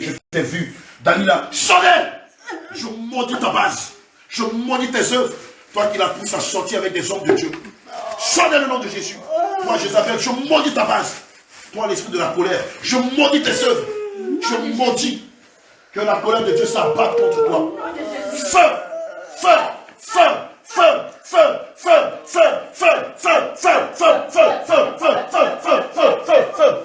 Je t'ai vu. Dalila, sonnez! Je maudis ta base. Je maudis tes œuvres. Toi qui la pousses à sortir avec des hommes de Dieu. Sonnez le nom de Jésus. Toi, Jézabel, je maudis ta base. Toi, l'esprit de la colère, je maudis tes œuvres. Je maudis que la colère de Dieu s'abatte contre toi. Feu! Feu! Feu! Feu! Feu! Feu! Feu! Feu! Feu! Feu! Feu! Feu! Feu! Feu! Feu! Feu! Feu! Feu! Feu!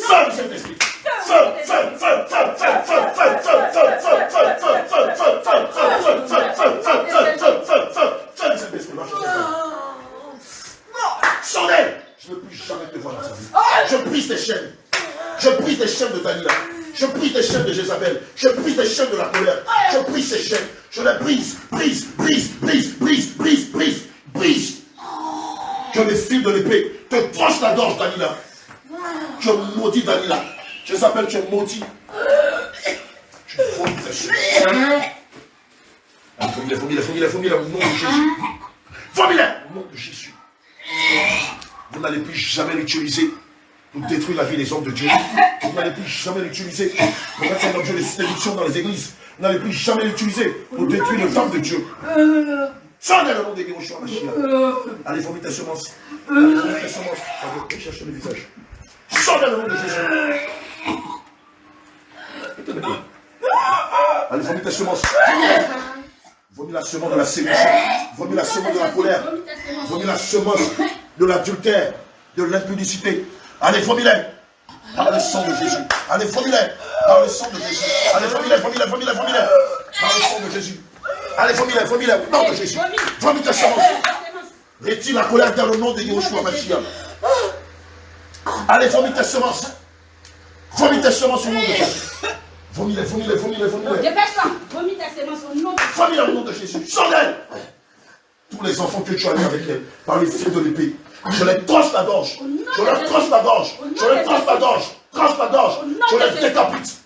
Feu de cet esprit. Feu! Feu! Feu! Feu! Feu! Feu! Feu! Feu! Feu! Feu! Feu! Feu! Feu! Feu! Feu de cet esprit. Sonnez! Je ne veux plus jamais te voir dans sa vie. Je brise tes chaînes. Je brise les chaînes de Dalila. Je brise les chaînes de Jézabel. Je brise les chaînes de la colère. Je brise ces chaînes. Je les brise. Brise, brise, brise, brise, brise, brise, brise. Que le fil de l'épée te tranche la gorge, Dalila. Je maudis Dalila. Jézabel, tu es maudit. Je maudis tes chaînes. Vomis-les, au nom de Jésus. Vomis-les, au nom de Jésus. Vous n'allez plus jamais l'utiliser pour détruire la vie des hommes de Dieu. Vous n'allez plus jamais l'utiliser pour mettre en Dieu les séductions dans les églises. Vous n'allez plus jamais l'utiliser pour détruire le temple de Dieu. Sonnez le nom de Yahushua Mashiach. Allez, vomis tes semences. Allez, vomis tes semences. Allez, cherche le visage. Sonnez le nom de Jésus. Allez, vomis tes semences. Vomis la semence de la séduction. Vomis la semence de la colère. Vomis la semence de l'adultère, de l'impudicité. Allez, vomis-les. Par le sang de Jésus. Allez, vomis-les. Par le sang de Jésus. Allez, vomis-les, vomis-les, vomis-les, vomis-les. Par le sang de Jésus. Allez, vomis-les, vomis-les. Au nom de Jésus. Vomis ta semence. Retire la colère dans le nom de Yahushua Mashiach. Allez, vomis ta semence. Vomis ta semence au nom de Jésus. Vomis-les, vomis-les, vomis-les, vomis-les. Dépêche-toi. Vomis ta semence au nom de Jésus. Vomis-les au nom de Jésus. Sors-les. Tous les enfants que tu as mis avec elle, par le fil de l'épée, je les tranche la gorge. Je les tranche la gorge. Je les tranche la gorge. Tranche la gorge. Je les décapite.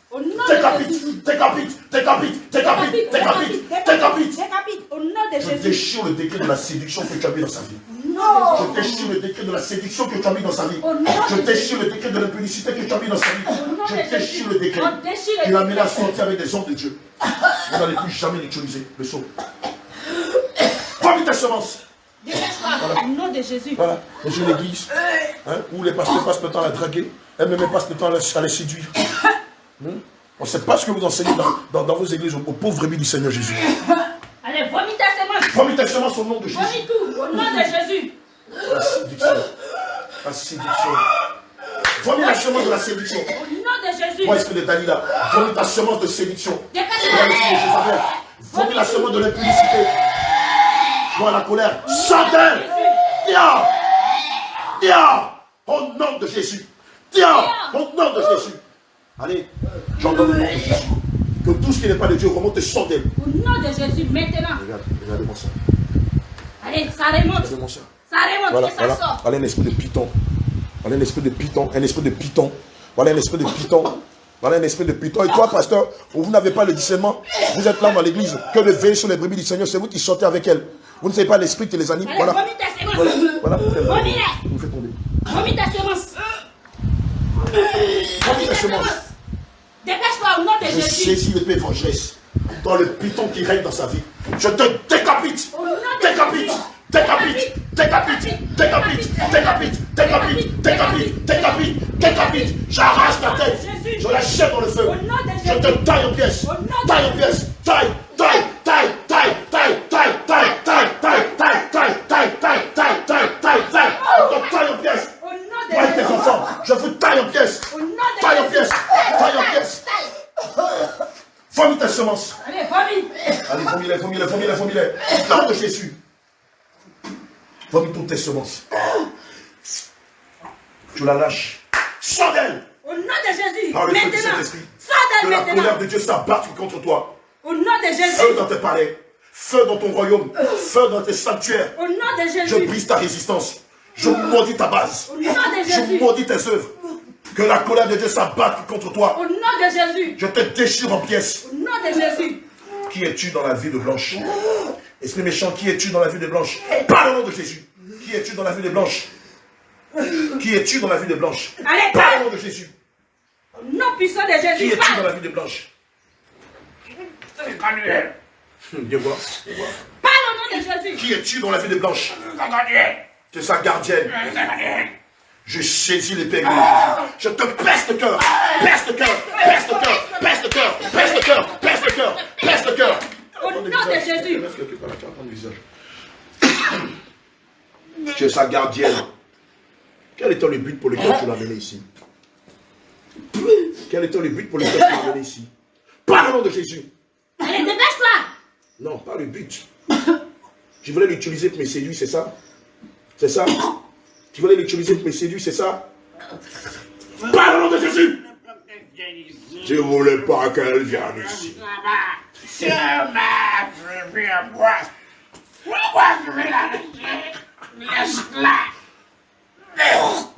Décapite. Décapite. Décapite. Décapite. Décapite. Décapite. Au nom de Je Jésus. déchire le décret de la séduction que tu as mis dans sa vie. Non. Je déchire le décret de la séduction que tu as mis dans sa vie. Je déchire le décret de l'impudicité que tu as mis dans sa vie. Je déchire le décret qui l'a amené à sortir avec des hommes de Dieu. Vous n'allez plus jamais l'utiliser. Le saut. Vomis ta semence. Dépêche-toi. Au nom de Jésus. Voilà. Et j'ai l'église où les pasteurs passent le temps à la draguer. Elles-mêmes passent le temps à les séduire. On ne sait pas ce que vous enseignez dans vos églises aux pauvres brebis du Seigneur Jésus. Allez, vomis ta semence. Vomis ta semence au nom de Jésus. Vomis tout. Au nom de Jésus. La séduction. La séduction. Vomis la semence de la séduction. Au nom de Jésus. Moi, esprit de Dalila, vomis ta semence de séduction. Dépêche-toi. Vomis la semence de l'impudicité. Moi, la colère. Satan. Tiens. Tiens. Au nom de Jésus. Tiens. Au nom de Jésus. Allez, j'entends le nom de Jésus. Que tout ce qui n'est pas de Dieu remonte et sort d'elle. Au nom de Jésus, maintenant. Regardez-moi ça. Allez, ça remonte. Regardez-moi ça. Ça remonte Voilà, et ça voilà. sort. Voilà un esprit de python. Voilà un esprit de python. Un esprit de python. Voilà un esprit de python. Voilà un esprit de python. Et toi, pasteur, vous n'avez pas le discernement. Vous êtes là dans l'église. Que de veiller sur les brebis du Seigneur. C'est vous qui sortez avec elles. Vous ne savez pas l'esprit qui les anime. Allez, Voilà. vomis ta semence. Voilà. Voilà. Vomis-les. Vous faites tomber. Vomis ta semence. Vomis ta semence. Dépêche-toi au nom de Je Jésus. saisis l'épée vengeresse dans le python qui règne dans sa vie. Je te décapite. Au nom de Décapite. Décapite. Décapite. Décapite. Décapite. Décapite. Décapite. Décapite. Décapite. J'arrache ta tête. Je la jette dans le feu. Je te taille en pièces. Taille en pièces. Taille. Taille. Taille. Taille. Taille. Taille. Taille. Taille. Taille. Taille. Taille. Taille. Taille. Taille. Taille. Taille. Taille. Je te taille en pièces. Au nom de Toi et tes Jésus. enfants, je vous taille en pièces. Au nom de Taille en Jésus. pièces. Taille en pièces. Vomis ta semence. Allez, vomis. Allez, vomis-les, vomis-les, vomis-les, vomis-les. Au nom de Jésus. Vomis toutes tes semences. Tu la lâches. Sors d'elle. Au nom de Jésus. Par le feu du Maintenant. Saint-Esprit. Sors Que d'elle la maintenant. colère de Dieu s'abatte contre toi. Au nom de Feu Jésus. dans tes palais. Feu dans ton royaume. Feu dans tes sanctuaires. Au nom de Je Jésus. brise ta résistance. Je maudis ta base. Au nom de Je Jésus. maudis tes œuvres. Que la colère de Dieu s'abatte contre toi. Au nom de Jésus. Je te déchire en pièces. Au nom de Jésus. Qui es-tu dans la vie de Blanche? Esprit méchant, qui es-tu dans la vie de Blanche? Par le nom de Jésus. Qui es-tu dans la vie de Blanche? Qui es-tu dans la vie de Blanche? Allez, Par parle. le nom de Jésus. Au nom puissant de Qui Jésus, es-tu dans parle. la vie de Blanche? Viens voir. Parle au nom de Jésus. Qui es-tu dans la vie de Blanche? Tu es sa gardienne. Je saisis l'épée de Jésus. Je te pèse le cœur. Pèse le cœur. Pèse le cœur. Pèse le cœur. Pèse le cœur. Pèse le cœur. Pèse le cœur. Au nom de Jésus. Tu es sa gardienne. Quel était le but pour lequel tu l'as mené ici? Quel était le but pour lequel tu l'as mené ici? Par le nom de Jésus. Allez, dépêche-toi. Non, pas le but. Tu voulais l'utiliser pour me séduire, c'est ça? C'est ça? Tu voulais l'utiliser pour me séduire, c'est ça? Par le nom de Jésus. Je ne voulais pas qu'elle vienne ici.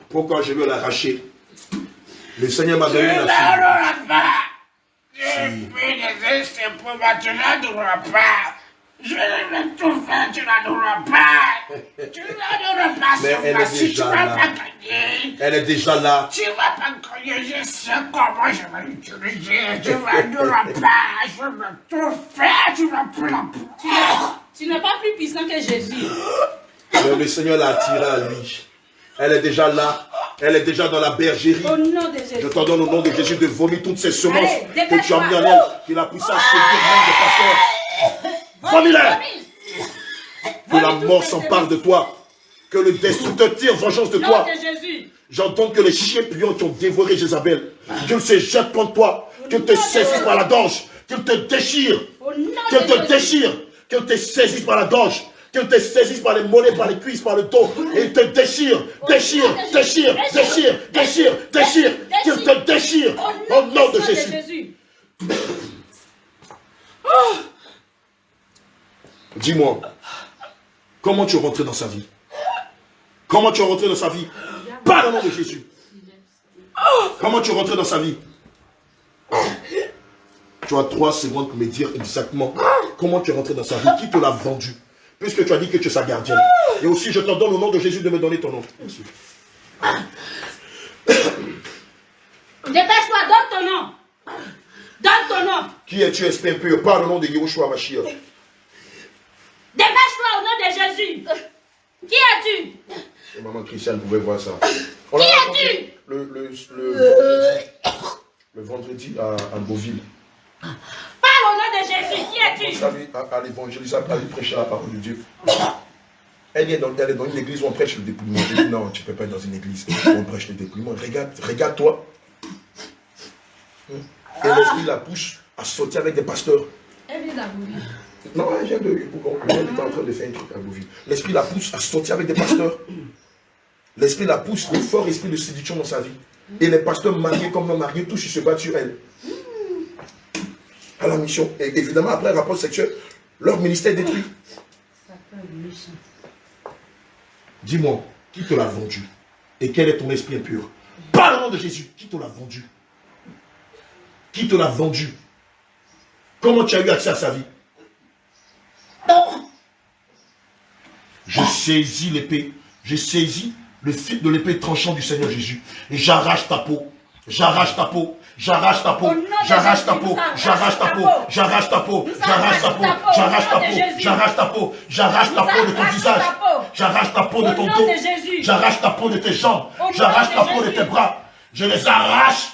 Pourquoi je veux l'arracher? Le Seigneur m'a donné la fille. Je vais tout faire, tu la donneras pas. Tu la donneras pas. Mais elle est Si tu déjà vas là. pas gagner. Elle est déjà là. Tu vas pas gagner, je sais comment je vais l'utiliser. Tu la donneras pas. Je vais tout faire, tu vas plus la pouvoir. Tu n'es pas plus puissant que Jésus. Mais le Seigneur l'a attirée à lui. Elle est déjà là. Elle est déjà dans la bergerie. Au nom de Jésus. Je t'ordonne au nom de Jésus de vomir toutes ces semences Allez, que tu as mis en dépêche-toi. elle, qui l'a poussé à séduire même des pasteurs. Vomis-les. Que la mort s'empare de toi. Que le destructeur tire vengeance de Au nom toi. de Jésus. J'entends que les chiens puants qui ont dévoré Jézabel, qu'ils se jettent contre toi, qu'ils te saisissent par la gorge, qu'ils te déchirent, Au nom qu'ils de te Jésus. déchirent, qu'ils te saisissent par la gorge, qu'ils te saisissent par les mollets, par les cuisses, par le dos, et ils te déchirent, déchirent, déchirent, déchirent, déchirent, déchirent, qu'ils te déchirent, au nom de puissant Jésus. Dis-moi, comment tu es rentré dans sa vie? Comment tu es rentré dans sa vie? Pas le nom de Jésus. Comment tu es rentré dans sa vie? Tu as 3 secondes pour me dire exactement comment tu es rentré dans sa vie. Qui te l'a vendu? Puisque tu as dit que tu es sa gardienne. Et aussi, je t'en donne au nom de Jésus de me donner ton nom. Merci. Dépêche-toi, donne ton nom. Donne ton nom. Qui es-tu, esprit impur? Par le nom de Yahushua Mashiach. Dépêche-toi au nom de Jésus. Qui es-tu? Et maman Christiane pouvait voir ça. On Qui l'a es-tu? rencontré le vendredi à Beauville. Parle au nom de Jésus. Qui Vous es-tu? savez, à l'évangélisation, à lui prêcher la parole de Dieu. Elle est dans une église où on prêche le dépouillement. Je dis non, tu ne peux pas être dans une église où on prêche le dépouillement. Regarde-toi. Et l'esprit la pousse à sortir avec des pasteurs. Elle vient d'Abouvi. Non, elle vient de. Elle était en train de faire un truc à Beauville. L'esprit la pousse à sortir avec des pasteurs. L'esprit la pousse, le fort esprit de séduction dans sa vie. Et les pasteurs mariés comme non mariés, tous ils se battent sur elle. À la mission. Et évidemment, après le rapport sexuel, leur ministère est détruit. Dis-moi, qui te l'a vendu? Et quel est ton esprit impur? Par le nom de Jésus, qui te l'a vendu? Qui te l'a vendu? Comment tu as eu accès à sa vie? Je saisis l'épée. Je saisis le fil de l'épée tranchant du Seigneur Jésus. Et j'arrache ta peau. J'arrache ta peau. J'arrache ta peau. J'arrache ta peau. J'arrache ta peau. J'arrache ta peau. J'arrache ta peau. J'arrache ta peau. J'arrache ta peau. J'arrache ta peau de ton visage. J'arrache ta peau de ton dos. J'arrache ta peau de tes jambes. J'arrache ta peau de tes bras. Je les arrache.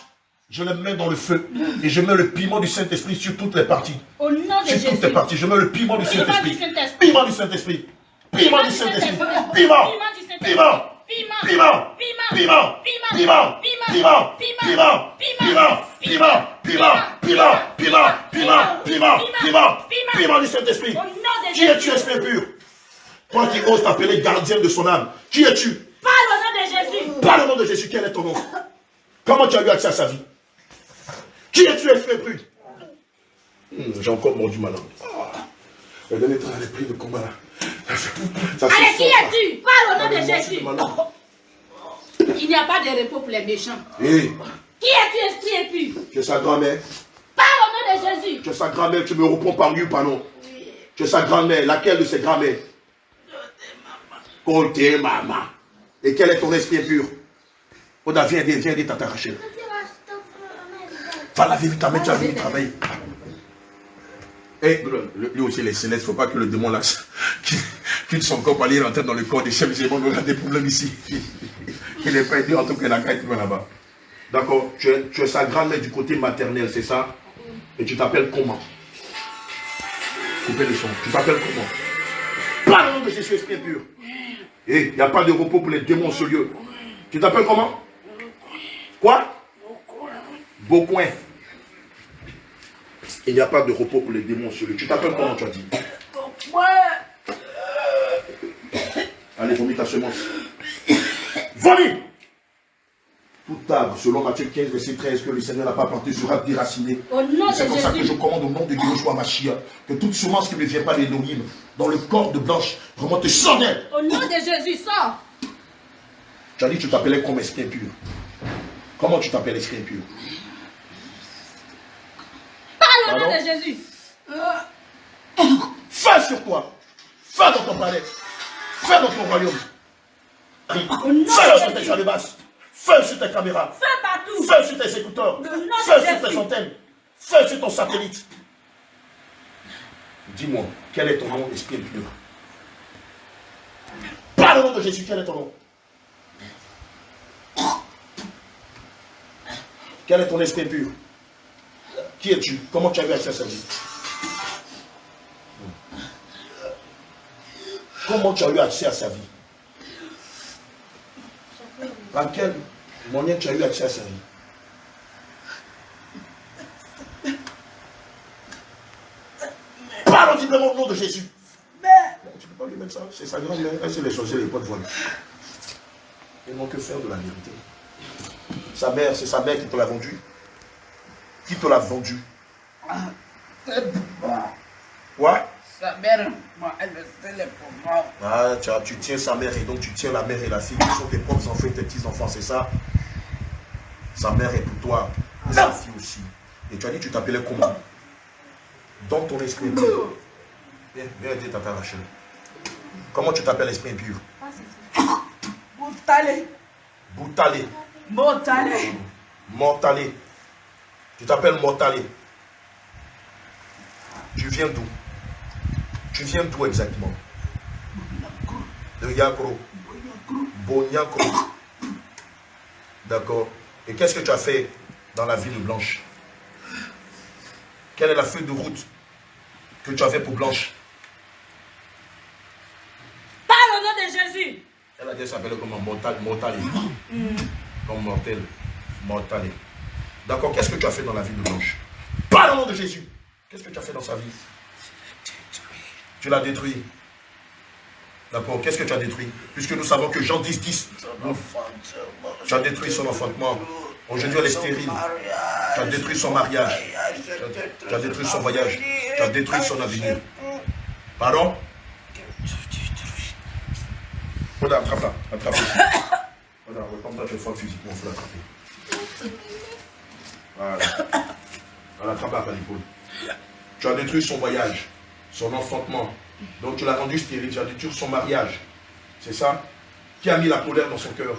Je les mets dans le feu. Et je mets le piment du Saint-Esprit sur toutes les parties. Au nom de Sur Jésus. toutes les parties. Je mets le piment du Piment du Saint-Esprit. Saint-Esprit. Piment du Saint-Esprit. Piment du Saint-Esprit. Piment. Piment. Piment. Piment. Piment. Piment. Piment. Piment. Piment. Piment. Piment. Piment. Piment. Piment. Piment. Piment du Saint-Esprit. Au nom de Qui es-tu, Jésus. esprit pur? Toi qui oses t'appeler gardienne de son âme. Qui es-tu? Parle au nom de Jésus. Par le nom de Jésus, quel est ton nom? Comment tu as eu accès à sa vie? Qui es-tu, esprit pur? J'ai encore mordu ma langue. Le dernier temps, elle est prise de combat là. Ça se Allez, qui sort, là. es-tu? Parle au nom Elle est de mordue Jésus. de ma langue. Il n'y a pas de repos pour les méchants. Hé, Qui es-tu, esprit impur? tu es sa grand-mère. Parle au nom de Jésus. Tu es sa grand-mère, tu me réponds par lui ou par non? Tu es sa grand-mère, laquelle de ses grand-mères? Côté maman. Et quel est ton esprit impur? Oda, viens aider Tata Rachel. Va laver vite ta main, tu as venu travailler. Et lui aussi, les célestes, il ne faut pas que le démon là, quitte son corps pour aller rentrer dans le corps des chefs. J'ai bon, on a des problèmes ici. Il n'est pas aidé en tout cas, la carte là-bas. D'accord, tu es sa grand-mère du côté maternel, c'est ça? Et tu t'appelles comment? Coupez le son. Tu t'appelles comment? Pas le nom de Jésus, esprit impur. Et il n'y a pas de repos pour les démons sur lieu. Tu t'appelles comment? Quoi? Beaucoin. Il n'y a pas de repos pour les démons sur lieu. Tu t'appelles comment, tu as dit? Allez, vomis ta semence. Vomis! Tout arbre, selon Matthieu 15, verset 13, que le Seigneur n'a pas planté sera déraciné. C'est comme ça que je commande au nom de Yeshua Mashiach que toute semence qui ne vient pas d'Élohim dans le corps de Blanche remonte sans elle. Au nom de Jésus, sors. Tu as dit que tu t'appelais comme esprit impur. Comment tu t'appelles esprit impur? Parle au nom de Jésus. Fais sur toi. Fais dans ton palais. Fais dans ton royaume. Fais sur tes chants de basse. Fais sur tes caméras. Fais partout. Fais sur tes écouteurs. Fais sur tes antennes. Fais sur ton satellite. Dis-moi, quel est ton nom, esprit impur? Par le nom de Jésus, quel est ton nom? Quel est ton esprit impur? Qui es-tu? Comment tu as eu accès à sa vie? Comment tu as eu accès à sa vie? Par quel moyen tu as eu accès à sa vie? Parle audiblement au nom de Jésus. Non, tu ne peux pas lui mettre ça. C'est sa grand-mère. C'est les sorciers, les potes volent. Ils n'ont que faire de la vérité. Sa mère, c'est sa mère qui te l'a vendu. Qui te l'a vendu? Quoi? Sa mère, moi, elle faisait les pauvres. Ah, tu tiens sa mère et donc tu tiens la mère et la fille qui sont tes propres enfants et tes petits-enfants, c'est ça? Sa mère est pour toi, et sa fille aussi. Et tu as dit que tu t'appelais comment? Dans ton esprit impur. Viens aider Tata Rachel. Comment tu t'appelles esprit impur? Boutale. Boutale. Mortale. Mortale. Tu t'appelles Mortale. Tu viens d'où? Tu viens d'où exactement? De Yakro. Bonyakro. D'accord. Et qu'est-ce que tu as fait dans la ville de Blanche? Quelle est la feuille de route que tu as fait pour Blanche? Parle au nom de Jésus. Elle a dit s'appelle comme mortal. Comme mortel. Mortale. D'accord. Qu'est-ce que tu as fait dans la ville de Blanche? Parle au nom de Jésus. Qu'est-ce que tu as fait dans sa vie? Tu l'as détruit. D'accord. Qu'est-ce que tu as détruit? Puisque nous savons que Jean 10, 10. Tu as détruit son enfantement. Aujourd'hui, elle est stérile. Tu as détruit son mariage. Tu as détruit son voyage. Tu as détruit son avenir. Pardon? Regarde, attrape-la. Attrape-la. Regarde, comme ça, tu es fort physiquement, il faut l'attraper. Voilà. Voilà, attrape-la par l'épaule. Tu as détruit son voyage, son enfantement. Donc tu l'as rendu stérile, tu as détruit son mariage. C'est ça? Qui a mis la colère dans son cœur?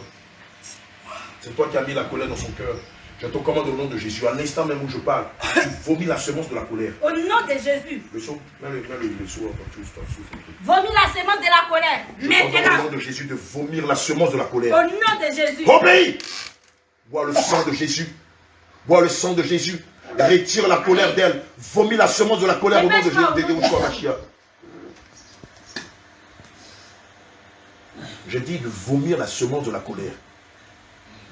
C'est toi qui as mis la colère dans son cœur. Je te commande au nom de Jésus. À l'instant même où je parle, tu vomis la semence de la colère. Au nom de Jésus. Le son, le soir, Vomis la semence de la colère. Je commande au Maintenant. nom de Jésus de vomir la semence de la colère. Au nom de Jésus. Obéis! Bois le sang de Jésus. Bois le sang de Jésus. Retire la colère d'elle. Vomis la semence de la colère au nom de Jésus. Je dis de vomir la semence de la colère.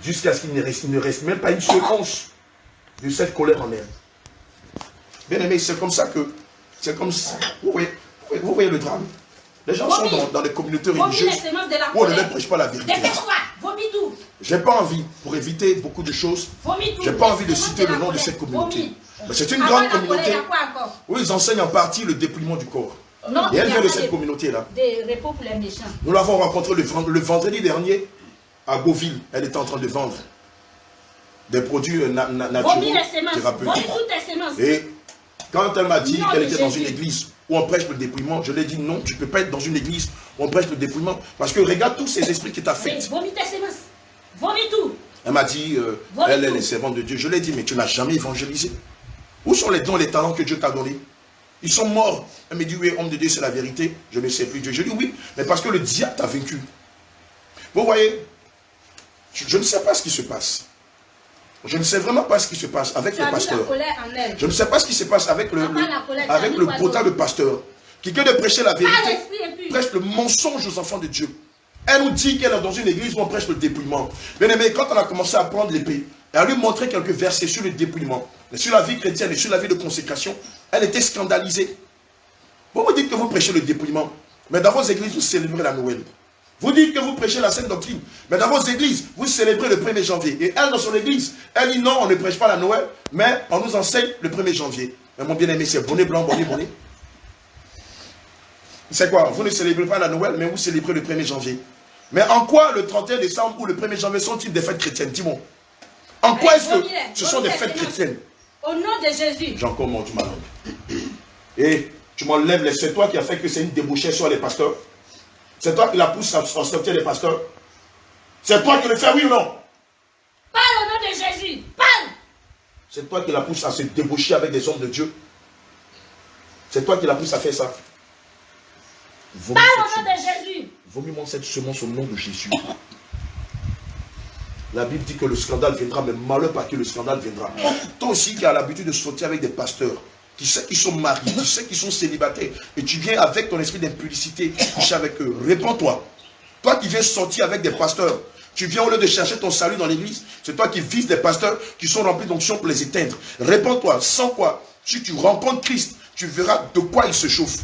Jusqu'à ce qu'il ne reste même pas une seule once de cette colère en elle. Bien aimé, c'est comme ça que... C'est comme ça. Vous voyez le drame. Les gens sont dans les communautés religieuses où on ne leur prêche pas la vérité. Dépêche-toi. Vomis tout. J'ai pas envie, pour éviter beaucoup de choses, j'ai pas envie de citer le nom de cette communauté. Mais c'est une grande communauté où ils enseignent en partie le dépouillement du corps. Non, et elle vient de cette communauté-là. Des repos pour les méchants. Nous l'avons rencontrée le vendredi dernier à Beauville. Elle était en train de vendre des produits naturels, thérapeutiques. Et quand elle m'a dit qu'elle était dans une église où on prêche le dépouillement, je lui ai dit non, tu ne peux pas être dans une église où on prêche le dépouillement. Parce que regarde tous ces esprits qui t'affectent. Vomis tes semences. Vomis tout. Elle m'a dit, elle est servante de Dieu. Je lui ai dit, mais tu n'as jamais évangélisé. Où sont les dons et les talents que Dieu t'a donnés? Ils sont morts. Elle me dit, oui, homme de Dieu, c'est la vérité. Je ne sais plus Dieu. Je dis, oui, mais parce que le diable t'a vaincu. Vous voyez, je ne sais pas ce qui se passe. Je ne sais vraiment pas ce qui se passe avec le pasteur. Je ne sais pas ce qui se passe avec le quota de pasteur. Qui vient de prêcher la vérité, prêche le mensonge aux enfants de Dieu. Elle nous dit qu'elle est dans une église où on prêche le dépouillement. Bien aimé, quand on a commencé à prendre l'épée, et à lui montrer quelques versets sur le dépouillement, sur la vie chrétienne et sur la vie de consécration, elle était scandalisée. Vous vous dites que vous prêchez le dépouillement, mais dans vos églises, vous célébrez la Noël. Vous dites que vous prêchez la Sainte Doctrine, mais dans vos églises, vous célébrez le 1er janvier. Et elle, dans son église, elle dit non, on ne prêche pas la Noël, mais on nous enseigne le 1er janvier. Mais mon bien-aimé, c'est bonnet blanc, bonnet, bonnet. C'est quoi? Vous ne célébrez pas la Noël, mais vous célébrez le 1er janvier. Mais en quoi le 31 décembre ou le 1er janvier sont-ils des fêtes chrétiennes? Dis-moi. En quoi est-ce que ce sont des fêtes chrétiennes? Au nom de Jésus. J'ai encore mordu ma langue. Et tu m'enlèves les... C'est toi qui as fait que c'est une débauchée sur les pasteurs. C'est toi qui la pousse à sortir les pasteurs. C'est toi qui le fais, oui ou non? Parle au nom de Jésus. Parle. C'est toi qui la pousse à se débaucher avec des hommes de Dieu. C'est toi qui la pousse à faire ça. Parle au nom de Jésus. Vomis-moi cette semence au nom de Jésus. La Bible dit que le scandale viendra, mais malheur par qui le scandale viendra. Toi aussi qui as l'habitude de sortir avec des pasteurs, qui sais qu'ils sont mariés, qui sais qu'ils sont célibataires, et tu viens avec ton esprit d'impudicité coucher avec eux. Réponds-toi. Toi qui viens sortir avec des pasteurs, tu viens au lieu de chercher ton salut dans l'église, c'est toi qui vises des pasteurs qui sont remplis d'onction pour les éteindre. Réponds-toi, sans quoi, si tu rencontres Christ, tu verras de quoi il se chauffe.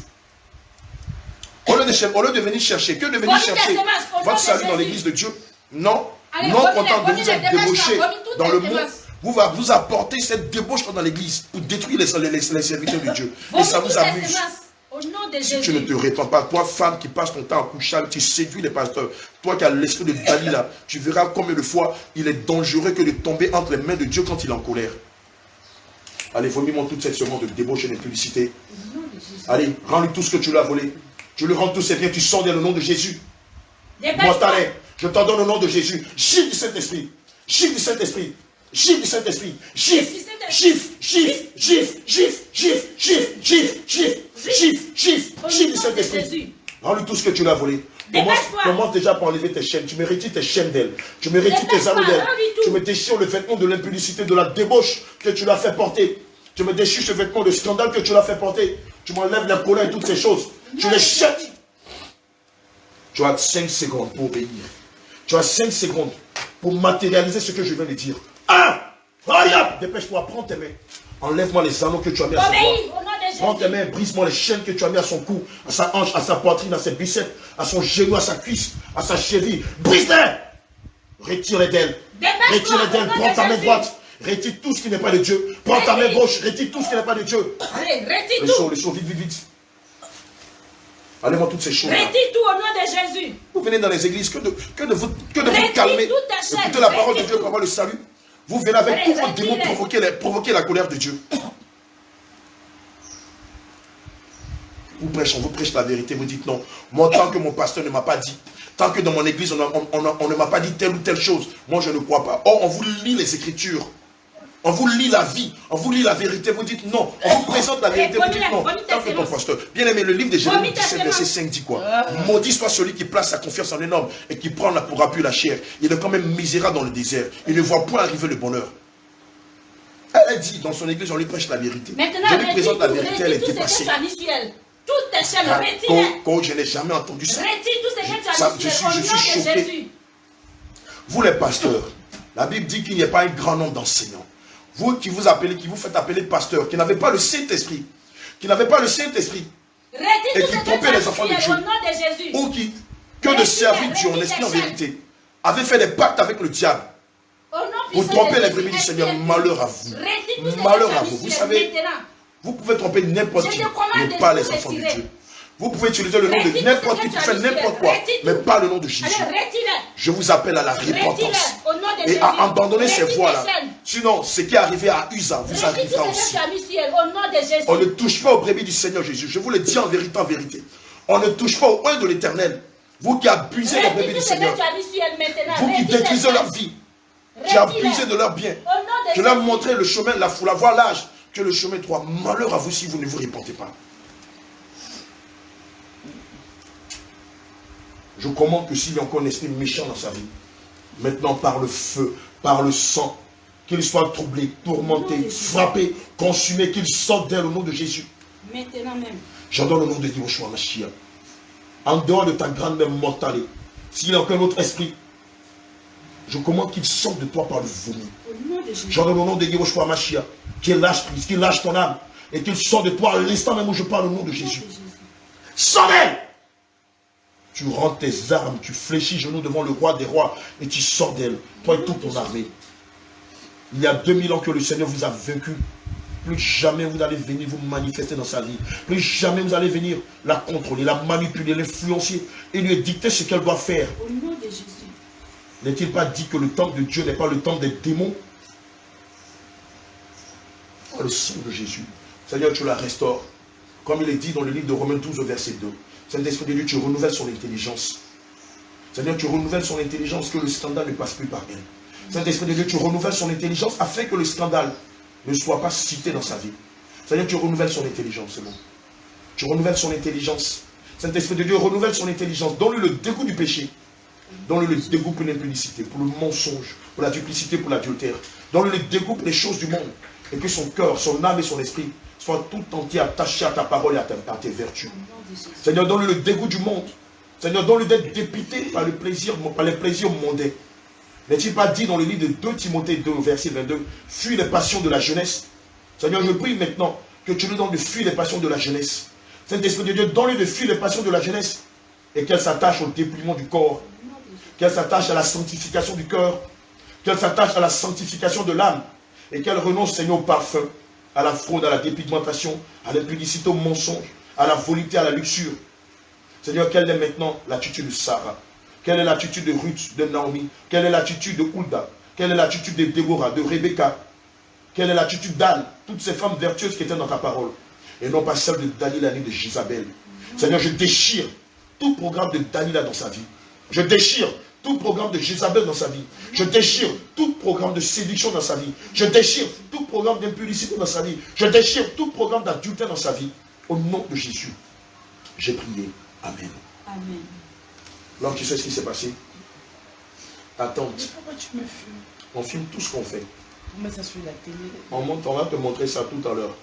Au lieu de venir chercher, que de venir chercher votre salut dans l'église de Dieu, non, non content de vous être débauché dans le monde, vous apportez cette débauche dans l'église pour détruire les serviteurs de Dieu. Et ça vous amuse. Si tu ne te répands pas, toi femme qui passe ton temps à coucher, tu séduis les pasteurs, toi qui as l'esprit de Dalila, tu verras combien de fois il est dangereux que de tomber entre les mains de Dieu quand il est en colère. Allez, vomis-moi toute cette semence de débauche et de publicité. Allez, rends-lui tout ce que tu lui as volé. Je lui rends tous ses biens, tu sors dans le nom de Jésus. Mortalet, je t'en donne au nom de Jésus. Chiffre du Saint-Esprit. Chiffre du Saint-Esprit. Chiffre du Saint-Esprit. Chiffre. Chiffre. Chiffre. Chiffre. Chiffre. Chiffre. Chiffre. Chiffre. Chiffre. Chiffre. Chiffre. Chiffre du Saint-Esprit. Rends-lui tout ce que tu lui as volé. Commence déjà par enlever tes chaînes. Tu me retires tes chaînes d'elle. Tu me retires tes anneaux d'elle. Tu me déchires le vêtement de l'impudicité, de la débauche que tu l'as fait porter. Tu me déchires ce vêtement de scandale que tu l'as fait porter. Tu m'enlèves la colère et toutes ces choses. Tu les jettes. Tu as 5 secondes pour obéir. Tu as 5 secondes pour matérialiser ce que je viens de dire. 1. Dépêche-toi, prends tes mains. Enlève-moi les anneaux que tu as mis à son bras. Prends tes mains, brise-moi les chaînes que tu as mis à son cou, à sa hanche, à sa poitrine, à ses biceps, à son genou, à sa cuisse, à sa cheville. Brise-les. Retire-les d'elle. Retire-les d'elle. Prends ta main droite. Retire tout ce qui n'est pas de Dieu. Prends ta main gauche. Retire tout ce qui n'est pas de Dieu. Allez, retire tout. Le saut, vite, vite, vite. Allez-moi toutes ces choses. Retire tout au nom de Jésus. Vous venez dans les églises que de vous calmer. Écoutez la parole de Dieu pour avoir le salut. Vous venez avec tous vos démons provoquer la colère de Dieu. On vous prêche la vérité, vous dites non. Moi, tant que mon pasteur ne m'a pas dit, tant que dans mon église, on ne m'a pas dit telle ou telle chose, moi je ne crois pas. Or, on vous lit les Écritures. On vous lit la vie, on vous lit la vérité, vous dites non. On vous présente la vérité, vous dites non. Tant que ton pasteur. Bien aimé, le livre de Jérémie 17, verset 5 dit quoi? Maudit soit celui qui place sa confiance en un homme et qui prend pour appui la chair. Il est quand même misérable dans le désert. Il ne voit point arriver le bonheur. Elle a dit dans son église, on lui prêche la vérité. Maintenant, je lui présente la vérité, elle est dépassée. Toutes tes chaînes, retire-les. Je n'ai jamais entendu ça. Retire tous ces chaînes, je suis choqué. Vous les pasteurs, la Bible dit qu'il n'y a pas un grand nombre d'enseignants. Vous qui vous faites appeler pasteur, qui n'avez pas le Saint-Esprit, et qui trompez les enfants de Dieu, ou qui, que de servir Dieu en esprit en vérité, avez fait des pactes avec le diable, pour tromper les brebis du Seigneur. Malheur à vous. Malheur à vous. Vous savez, vous pouvez tromper n'importe qui, mais pas les enfants de Dieu. Vous pouvez utiliser le nom de n'importe qui pour faire n'importe quoi, mais pas le nom de Jésus. Je vous appelle à la repentance et à abandonner ces voies-là. Sinon, ce qui est arrivé à Usa vous arrivera aussi. On ne touche pas aux brebis du Seigneur Jésus. Je vous le dis en vérité, en vérité. On ne touche pas au oeil de l'Éternel. Vous qui abusez des brebis du Seigneur. Vous qui détruisez leur vie. Tu as abusé de leurs biens. Tu leur as montré le chemin, la voie large, que le chemin droit. Malheur à vous si vous ne vous répentez pas. Je commande que s'il y a encore un esprit méchant dans sa vie, maintenant par le feu, par le sang, qu'il soit troublé, tourmenté, frappé, consumé, qu'il sorte d'elle au nom de Jésus. Maintenant même. J'adore le nom de Yehoshua Mashiach. En dehors de ta grande même mortalité, s'il y a aucun autre esprit, je commande qu'il sorte de toi par le vomi. J'adore le nom de Yehoshua Mashiach, qu'il lâche ton âme et qu'il sorte de toi à l'instant même où je parle au nom de Jésus. Sors d'elle! Tu rentres tes armes, tu fléchis genoux devant le roi des rois et tu sors d'elle, toi et toute ton armée. Il y a 2000 ans que le Seigneur vous a vaincu. Plus jamais vous allez venir vous manifester dans sa vie. Plus jamais vous allez venir la contrôler, la manipuler, l'influencer et lui dicter ce qu'elle doit faire. Au nom de Jésus. N'est-il pas dit que le temple de Dieu n'est pas le temple des démons? Oh, le sang de Jésus. Seigneur, tu la restaures. Comme il est dit dans le livre de Romains 12, verset 2. Saint-Esprit de Dieu, tu renouvelles son intelligence. Seigneur, tu renouvelles son intelligence, que le scandale ne passe plus par elle. Saint-Esprit de Dieu, tu renouvelles son intelligence afin que le scandale ne soit pas cité dans sa vie. Seigneur, tu renouvelles son intelligence, c'est bon. Tu renouvelles son intelligence. Saint-Esprit de Dieu, renouvelle son intelligence. Donne-lui le dégoût du péché. Donne-lui le dégoût pour l'impudicité, pour le mensonge, pour la duplicité, pour l'adultère. Donne-lui le dégoût pour les choses du monde. Et que son cœur, son âme et son esprit soient tout entiers attachés à ta parole et à tes vertus. Seigneur, donne-lui le dégoût du monde. Seigneur, donne-lui d'être dépité par les plaisirs mondains. N'est-il pas dit dans le livre de 2 Timothée 2, verset 22, fuis les passions de la jeunesse. Seigneur, je prie maintenant que tu lui donnes de fuir les passions de la jeunesse. Saint-Esprit de Dieu, donne-lui de fuir les passions de la jeunesse et qu'elle s'attache au dépouillement du corps, qu'elle s'attache à la sanctification du cœur, qu'elle s'attache à la sanctification de l'âme et qu'elle renonce, Seigneur, au parfum, à la fraude, à la dépigmentation, à l'impudicité, au mensonge, à la volupté, à la luxure. Seigneur, quelle est maintenant l'attitude de Sarah? Quelle est l'attitude de Ruth, de Naomi? Quelle est l'attitude de Hulda? Quelle est l'attitude de Déborah, de Rebecca? Quelle est l'attitude d'Anne? Toutes ces femmes vertueuses qui étaient dans ta parole. Et non pas celle de Dalila ni de Jézabel. Seigneur, je déchire tout programme de Dalila dans sa vie. Je déchire tout programme de Jézabel dans sa vie. Je déchire tout programme de séduction dans sa vie. Je déchire tout programme d'impudicité dans sa vie. Je déchire tout programme d'adultère dans sa vie. Au nom de Jésus, j'ai prié. Amen. Amen. Alors tu sais ce qui s'est passé? Attends. Mais pourquoi tu me filmes? On filme tout ce qu'on fait. On met ça sur la télé. On va te montrer ça tout à l'heure.